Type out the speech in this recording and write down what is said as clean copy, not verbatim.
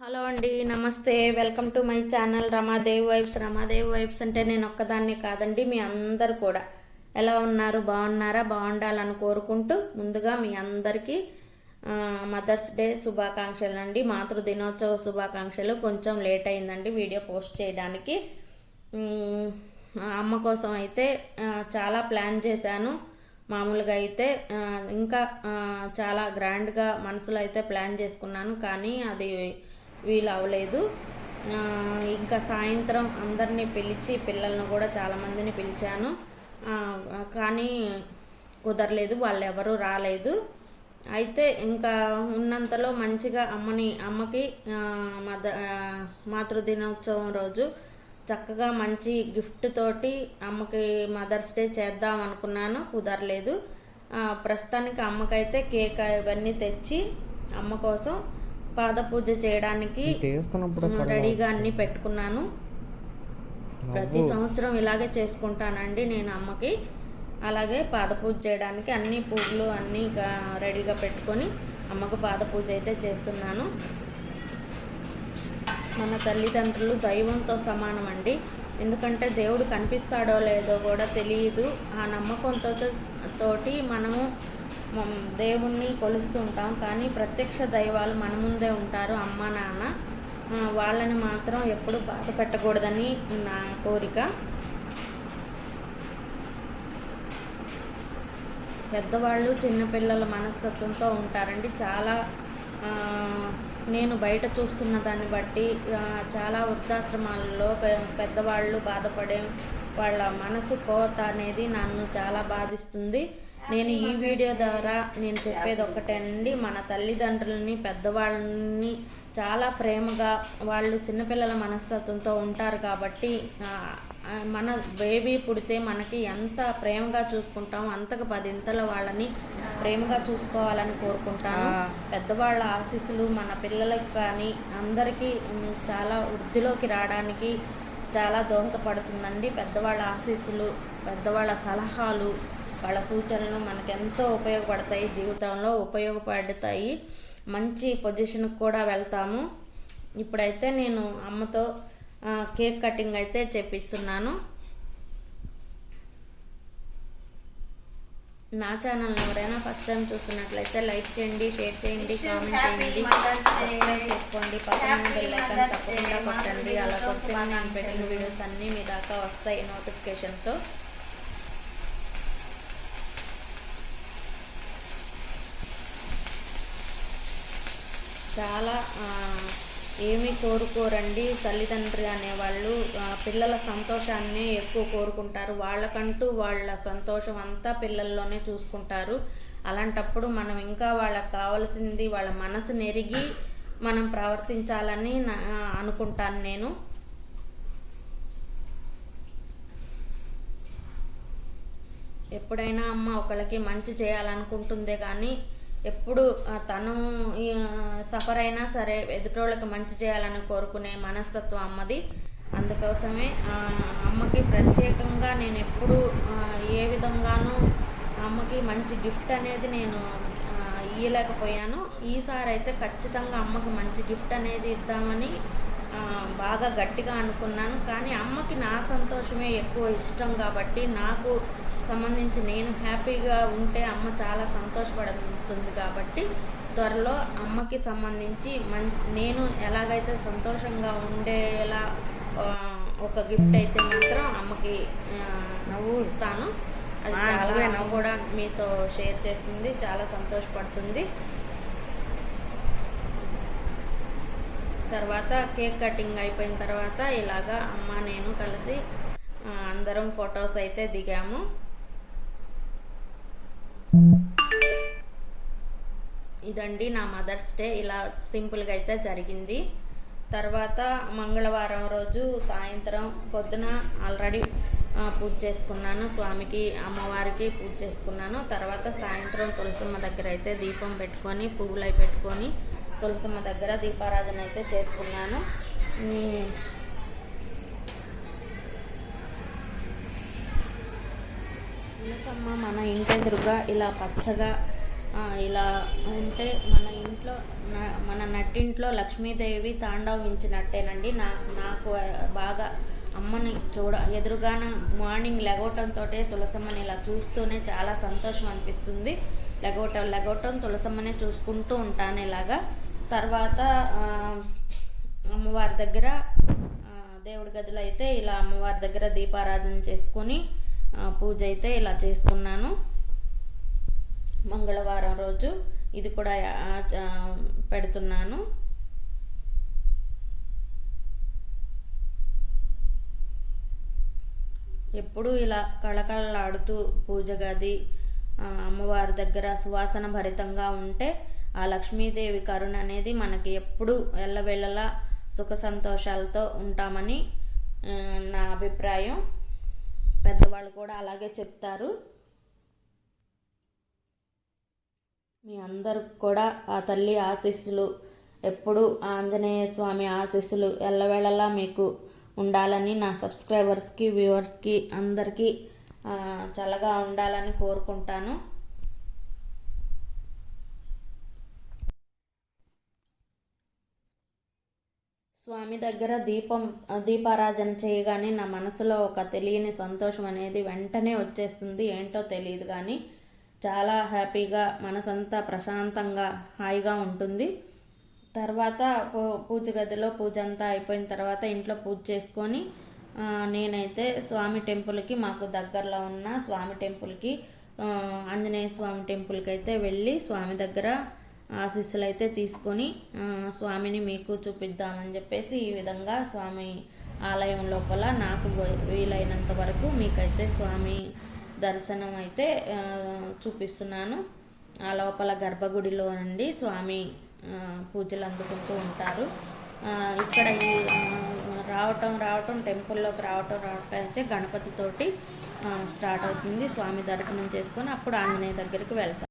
Hello అండి, నమస్తే. Welcome to my channel Ramadevi vibes. Ramadevi vibes అంటే నేను ఒక్కదాన్ని కాదండి, మీ అందరు కూడా ఎలా ఉన్నారు, బాగున్నారా? బాగుండాలని కోరుకుంటూ ముందుగా మీ అందరికీ మదర్స్ డే శుభాకాంక్షలు అండి. మాతృ దినోత్సవ శుభాకాంక్షలు. కొంచెం లేట్ అయిందండి వీడియో పోస్ట్ చేయడానికి. అమ్మ కోసం అయితే చాలా ప్లాన్ చేశాను. మామూలుగా అయితే ఇంకా చాలా గ్రాండ్గా మనసులో అయితే ప్లాన్ చేసుకున్నాను, కానీ అది వీలు అవ్వలేదు. ఇంకా సాయంత్రం అందరినీ పిలిచి పిల్లలను కూడా చాలామందిని పిలిచాను, కానీ కుదరలేదు, వాళ్ళు ఎవరూ రాలేదు. అయితే ఇంకా ఉన్నంతలో మంచిగా అమ్మకి మాతృదినోత్సవం రోజు చక్కగా మంచి గిఫ్ట్ తోటి అమ్మకి మదర్స్ డే చేద్దాం అనుకున్నాను, కుదరలేదు. ప్రస్తుతానికి అమ్మకైతే కేక్ ఇవన్నీ తెచ్చి అమ్మ కోసం పాద పూజ చేయడానికి రెడీగా అన్నీ పెట్టుకున్నాను. ప్రతి సంవత్సరం ఇలాగే చేసుకుంటానండి నేను అమ్మకి. అలాగే పాద పూజ చేయడానికి అన్ని పువ్వులు అన్నీ రెడీగా పెట్టుకొని అమ్మకు పాద పూజ అయితే చేస్తున్నాను. మన తల్లిదండ్రులు దైవంతో సమానం అండి. ఎందుకంటే దేవుడు కనిపిస్తాడో లేదో కూడా తెలియదు. ఆ నమ్మకంతో తోటి మనము దేవుణ్ణి కొలుస్తూ ఉంటాం, కానీ ప్రత్యక్ష దైవాలు మన ముందే ఉంటారు, అమ్మ నాన్న. వాళ్ళని మాత్రం ఎప్పుడు బాధ పెట్టకూడదని నా కోరిక. పెద్దవాళ్ళు చిన్నపిల్లల మనస్తత్వంతో ఉంటారండి. చాలా నేను బయట చూస్తున్న దాన్ని బట్టి చాలా వృద్ధాశ్రమాలలో పెద్దవాళ్ళు బాధపడే వాళ్ళ మనసు కోత అనేది నన్ను చాలా బాధిస్తుంది. నేను ఈ వీడియో ద్వారా నేను చెప్పేది ఒక్కటేనండి, మన తల్లిదండ్రులని పెద్దవాళ్ళని చాలా ప్రేమగా, వాళ్ళు చిన్నపిల్లల మనస్తత్వంతో ఉంటారు కాబట్టి మన బేబీ పుడితే మనకి ఎంత ప్రేమగా చూసుకుంటాం, అంతకు 10 ఇంతల వాళ్ళని ప్రేమగా చూసుకోవాలని కోరుకుంటాను. పెద్దవాళ్ళ ఆశీస్సులు మన పిల్లలకు కానీ అందరికీ చాలా వృద్ధిలోకి రావడానికి చాలా దోహదపడుతుందండి. పెద్దవాళ్ళ ఆశీస్సులు, పెద్దవాళ్ళ సలహాలు, వాళ్ళ సూచనలు మనకెంతో ఉపయోగపడతాయి, జీవితంలో ఉపయోగపడతాయి. మంచి పొజిషన్కి కూడా వెళ్తాము. ఇప్పుడైతే నేను అమ్మతో కేక్ కటింగ్ అయితే చేపిస్తున్నాను. నా ఛానల్ని ఎవరైనా ఫస్ట్ టైం చూస్తున్నట్లయితే లైక్ చేయండి, షేర్ చేయండి, కామెంట్ చేయండి, సబ్స్క్రైబ్ చేసుకోండి, పక్కన బెల్ ఐకాన్ తప్పకుండా కొట్టండి. అలా కొడితే నేను పెట్టిన వీడియోస్ అన్నీ మీ దాకా వస్తాయి నోటిఫికేషన్తో. చాలా ఏమీ కోరుకోరండి తల్లిదండ్రి అనేవాళ్ళు. పిల్లల సంతోషాన్ని ఎక్కువ కోరుకుంటారు. వాళ్ళకంటూ వాళ్ళ సంతోషం అంతా పిల్లల్లోనే చూసుకుంటారు. అలాంటప్పుడు మనం ఇంకా వాళ్ళకి కావాల్సింది వాళ్ళ మనసు నెరిగి మనం ప్రవర్తించాలని అనుకుంటాను నేను. ఎప్పుడైనా అమ్మ ఒకళ్ళకి మంచి చేయాలనుకుంటుందే కానీ ఎప్పుడు తను సఫర్ అయినా సరే ఎదుటోళ్ళకి మంచి చేయాలని కోరుకునే మనస్తత్వం అమ్మది. అందుకోసమే అమ్మకి ప్రత్యేకంగా నేను ఎప్పుడు ఏ విధంగానూ అమ్మకి మంచి గిఫ్ట్ అనేది నేను ఇవ్వలేకపోయాను. ఈసారి అయితే ఖచ్చితంగా అమ్మకి మంచి గిఫ్ట్ అనేది ఇద్దామని బాగా గట్టిగా అనుకున్నాను. కానీ అమ్మకి నా సంతోషమే ఎక్కువ ఇష్టం కాబట్టి నాకు సంబంధించి నేను హ్యాపీగా ఉంటే అమ్మ చాలా సంతోషపడుతుంది. కాబట్టి త్వరలో అమ్మకి సంబంధించి నేను ఎలాగైతే సంతోషంగా ఉండేలా ఒక గిఫ్ట్ అయితే మాత్రం అమ్మకి ఇస్తాను. అది చాలా కూడా మీతో షేర్ చేస్తుంది, చాలా సంతోషపడుతుంది. తర్వాత కేక్ కటింగ్ అయిపోయిన తర్వాత ఇలాగా అమ్మ నేను కలిసి అందరం ఫొటోస్ అయితే దిగాము. ఇదండి నా మదర్స్ డే, ఇలా సింపుల్గా అయితే జరిగింది. తర్వాత మంగళవారం రోజు సాయంత్రం పొద్దున ఆల్రెడీ పూజ చేసుకున్నాను, స్వామికి అమ్మవారికి పూజ చేసుకున్నాను. తర్వాత సాయంత్రం తులసమ్మ దగ్గర అయితే దీపం పెట్టుకొని పువ్వులై పెట్టుకొని తులసమ్మ దగ్గర దీపారాధన అయితే చేసుకున్నాను. తులసమ్మ మన ఇంటెదురుగా ఇలా పచ్చగా ఇలా ఉంటే మన ఇంట్లో మన నట్టింట్లో లక్ష్మీదేవి తాండవించినట్టేనండి. నాకు బాగా అమ్మని ఎదురుగాన మార్నింగ్ లెగవటంతో తులసమ్మని ఇలా చూస్తూనే చాలా సంతోషం అనిపిస్తుంది. లెగవటం తులసమ్మనే చూసుకుంటూ ఉంటాను ఇలాగా. తర్వాత అమ్మవారి దగ్గర దేవుడి గదిలో అయితే ఇలా అమ్మవారి దగ్గర దీపారాధన చేసుకొని పూజ అయితే ఇలా చేసుకున్నాను మంగళవారం రోజు. ఇది కూడా పెడుతున్నాను. ఎప్పుడు ఇలా కళకళలాడుతూ పూజ గది అమ్మవారి దగ్గర సువాసన భరితంగా ఉంటే ఆ లక్ష్మీదేవి కరుణ అనేది మనకి ఎప్పుడు ఎల్లవేళలా సుఖ సంతోషాలతో ఉంటామని నా అభిప్రాయం. పెద్దవాళ్ళు కూడా అలాగే చెప్తారు. మీ అందరూ కూడా ఆ తల్లి ఆశీస్సులు, ఎప్పుడు ఆంజనేయ స్వామి ఆశీస్సులు ఎల్లవేళలా మీకు ఉండాలని, నా సబ్స్క్రైబర్స్కి వ్యూవర్స్కి అందరికీ చల్లగా ఉండాలని కోరుకుంటాను. స్వామి దగ్గర దీపారాధన చేయగానే నా మనసులో ఒక తెలియని సంతోషం అనేది వెంటనే వచ్చేస్తుంది. ఏంటో తెలియదు కానీ చాలా హ్యాపీగా, మనసంతా ప్రశాంతంగా హాయిగా ఉంటుంది. తర్వాత పూజ గదిలో పూజ అంతా అయిపోయిన తర్వాత ఇంట్లో పూజ చేసుకొని నేనైతే స్వామి టెంపుల్కి, మాకు దగ్గరలో ఉన్న స్వామి టెంపుల్కి, ఆంజనేయ స్వామి టెంపుల్కి అయితే వెళ్ళి స్వామి దగ్గర ఆశీస్సులు అయితే తీసుకొని స్వామిని మీకు చూపిద్దామని చెప్పేసి ఈ విధంగా స్వామి ఆలయం లోపల నాకు వీలైనంత వరకు మీకైతే స్వామి దర్శనం అయితే చూపిస్తున్నాను. ఆ లోపల గర్భగుడిలో నుండి స్వామి పూజలు అందుకుంటూ ఉంటారు. ఇక్కడ ఈ రావటం టెంపుల్లోకి రావటం అయితే గణపతితోటి స్టార్ట్ అవుతుంది. స్వామి దర్శనం చేసుకొని అప్పుడు ఆంజనేయ దగ్గరికి వెళ్తాం.